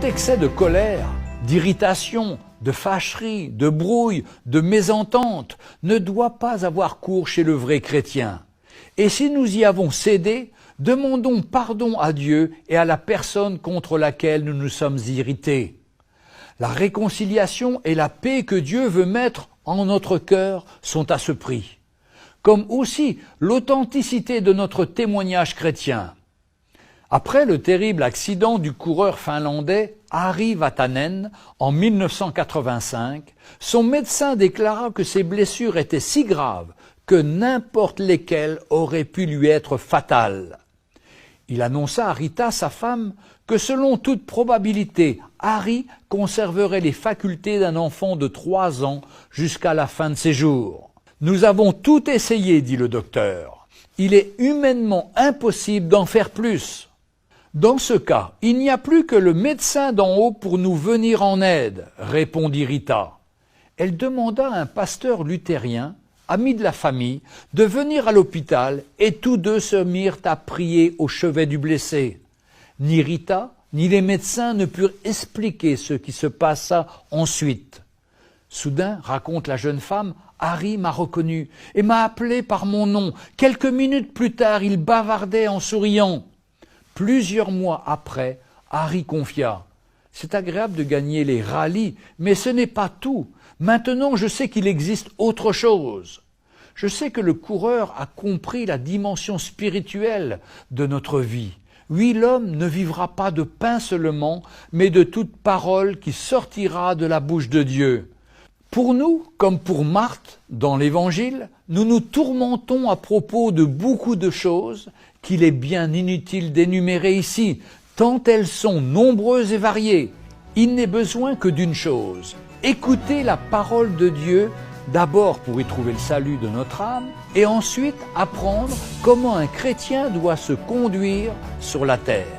excès de colère, d'irritation, de fâcherie, de brouille, de mésentente ne doit pas avoir cours chez le vrai chrétien. Et si nous y avons cédé, demandons pardon à Dieu et à la personne contre laquelle nous nous sommes irrités. La réconciliation et la paix que Dieu veut mettre en notre cœur sont à ce prix, comme aussi l'authenticité de notre témoignage chrétien. Après le terrible accident du coureur finlandais Ari Vatanen en 1985, son médecin déclara que ses blessures étaient si graves que n'importe lesquelles auraient pu lui être fatales. Il annonça à Rita, sa femme, que selon toute probabilité, Ari conserverait les facultés d'un enfant de 3 ans jusqu'à la fin de ses jours. « Nous avons tout essayé, dit le docteur. Il est humainement impossible d'en faire plus. » Dans ce cas, il n'y a plus que le médecin d'en haut pour nous venir en aide, répondit Rita. Elle demanda à un pasteur luthérien, ami de la famille, de venir à l'hôpital et tous deux se mirent à prier au chevet du blessé. Ni Rita, ni les médecins ne purent expliquer ce qui se passa ensuite. Soudain, raconte la jeune femme, Ari m'a reconnu et m'a appelé par mon nom. Quelques minutes plus tard, il bavardait en souriant. Plusieurs mois après, Ari confia « C'est agréable de gagner les rallyes, mais ce n'est pas tout. Maintenant, je sais qu'il existe autre chose. Je sais que le coureur a compris la dimension spirituelle de notre vie. Oui, l'homme ne vivra pas de pain seulement, mais de toute parole qui sortira de la bouche de Dieu. » Pour nous, comme pour Marthe dans l'Évangile, nous nous tourmentons à propos de beaucoup de choses qu'il est bien inutile d'énumérer ici, tant elles sont nombreuses et variées. Il n'est besoin que d'une chose, écouter la parole de Dieu, d'abord pour y trouver le salut de notre âme, et ensuite apprendre comment un chrétien doit se conduire sur la terre.